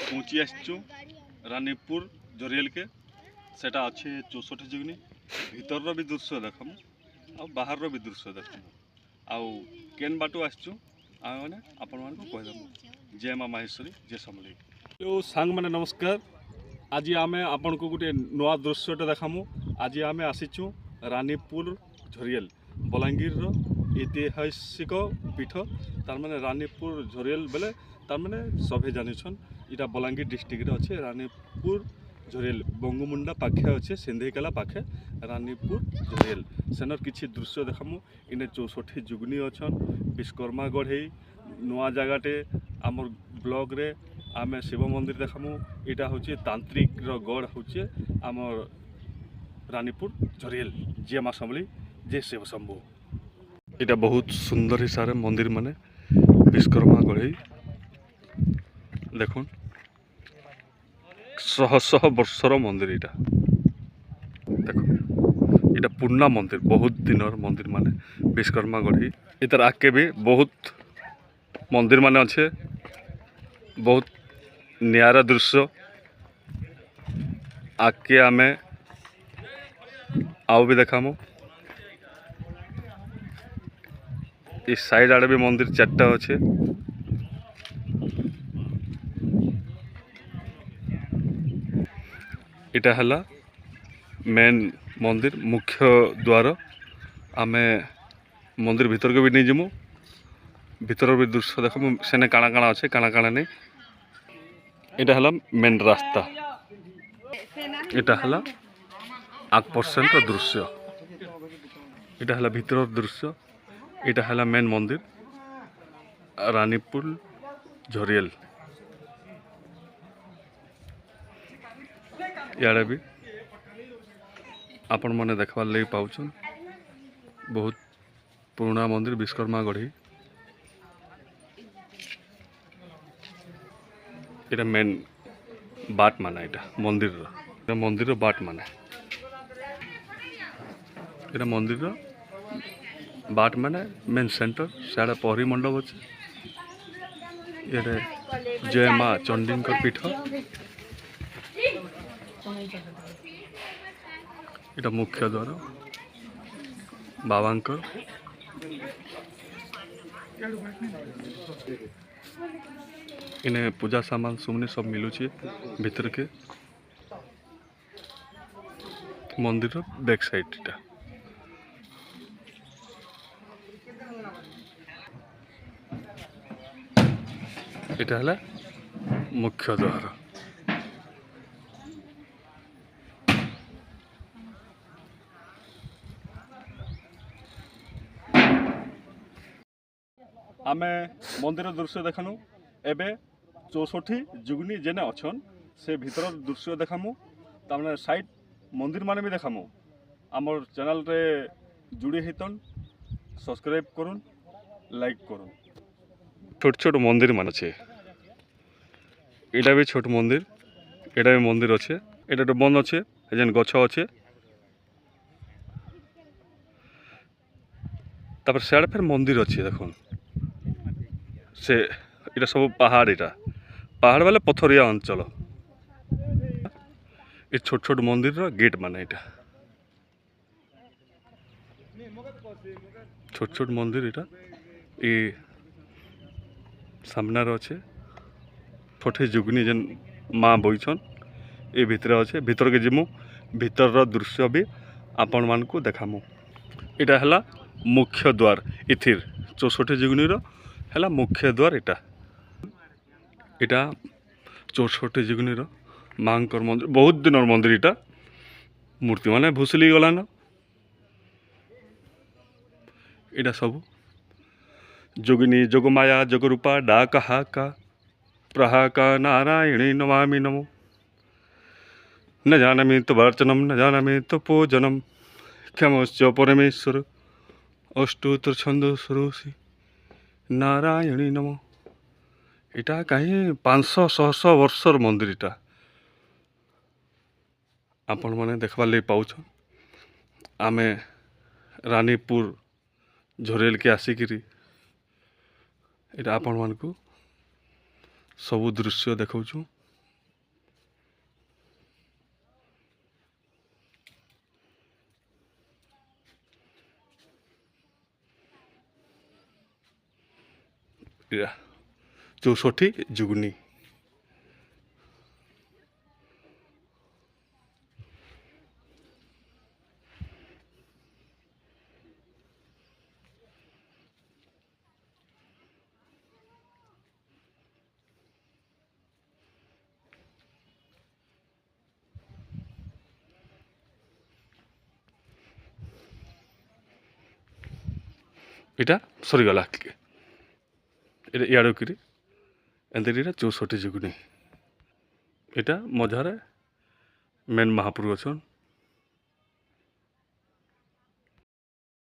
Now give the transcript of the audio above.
पहुँची आसचु रानीपुर जरियल के सेटा अच्छे 64 जुगनी भीतर भी दृश्य देखमु आ बाहर भी दृश्य देखमु आउ केन बाटू आसचु आमे माने आपण मान को कहदमु जय माँ माहेश्वरी जय समलेई। तो सांग माने नमस्कार। आज आमे आपण को गोटे नवा दृश्यटे देखामु। आज आमे आसीचु रानीपुर झरियल बलांगीर ऐतिहासिक पीठ तार माने रानीपुर झरियल बेले तार माने सभे जानिछन इटा बलांगीर डिस्ट्रिक्ट रे अच्छे रानीपुर झरियल बंगुमुंडा पाखे अच्छे सिंधेकला पाखे रानीपुर झरियल सेनर किछि दृश्य देखामु। इने 64 जुगनी अच्छन विश्वकर्मा गढ़ई नुआ जगाटे आमर ब्लॉक रे आमे शिव मंदिर देखामु। इटा होचे तांत्रिक रो गढ़ होचे आमर रानीपुर झरियल जय माँ समलेई जय शिव शंभु। इटा बहुत सुंदर हिसाब से मंदिर माने विश्वकर्मा गढ़ई देखुन शह शह वर्षर मंदिर इटा देखो इटा पुराना मंदिर बहुत दिनर मंदिर माने विश्वकर्मा गढ़ई इतर आगे भी बहुत मंदिर माने अच्छे बहुत नियारा दृश्य आगे आमे आउ भी देखामु। इस साइड आड़े भी मंदिर 4टा अच्छे इटा हला मेन मंदिर मुख्य द्वार आमे मंदिर भीतर को भी नहीं जिमु भीतर भी दृश्य देखमु सेने काना काना अच्छे काना काना नहीं इटा हला मेन रास्ता इटा हला 8% दृश्य इटा हला भीतर दृश्य इटा हला मेन मंदिर रानीपुर झरियल यारे भी आपण मैंने देखबार लगी पाउछन बहुत पुराना मंदिर विश्वकर्मा गढ़ई इटा मेन बाट माना इटा मंदिर बाट माना इटा मंदिर बाट माने मेन सेंटर साड़ा पहरी मंडप अच्छे ये जय माँ चंडी पीठ इटा मुख्य द्वार बाबांकर इन्हें पूजा सामान सुमने सब मिलूची भीतर के मंदिर बैक साइड इटा इटा हला मुख्य द्वार आमे मंदिर दृश्य देखानु एबे 64 जुगनी जेने अच्छन से भीतर दृश्य देखामु तामने साइड मंदिर माने भी देखामु। आमर चैनल रे जुड़ी हेतन सब्सक्राइब करुन लाइक करुन। छोट छोट मंदिर मान छे एटा भी छोट मंदिर एटा भी मंदिर अच्छे एटा तो बंद अच्छे जेन गछ अच्छे तापर सियाड़े फिर मंदिर अच्छे देखुन से इटा सब पहाड़ वाले पथरिया अंचल ये छोट छोट मंदिर रो गेट माने इटा छोट छोट मंदिर इटा ये सामने अच्छे छोटे जुगनी जेन माँ बईछन ये भितर अच्छे भीतर के जिमु भीतर रो दृश्य भी आपण मान को देखामु। इटा हला मुख्य द्वार इथिर 64 जुगनी रो हला मुख्य द्वार इटा इटा 64 जुगनी रो मांकर मंदिर बहुत दिन मंदिर इटा मूर्ति माने भूसली गलान इटा सब जोगिनी जोगमाया जोगरूपा डाका हाका प्रहाका नारायणी नमामि नमो न जानामि तो वर्चनम न जानामि तो पूजनम क्षमश्च परमेश्वर अष्टोत्तर छंद सरोसी नारायणी नमो इटा कहीं 500-600 वर्षर मंदिर इटा आपण मैंने देखबार लगी पाउछ। आमे रानीपुर झरियल के आसिकी इटा आपण मान को सबू दृश्य देखौछु। 64 जुगनी। এটা সরিগলা এটা ইয়াড়কিরি এদের এটা 64 जुगनी। এটা মঝারে মেন মহাপুরু অছন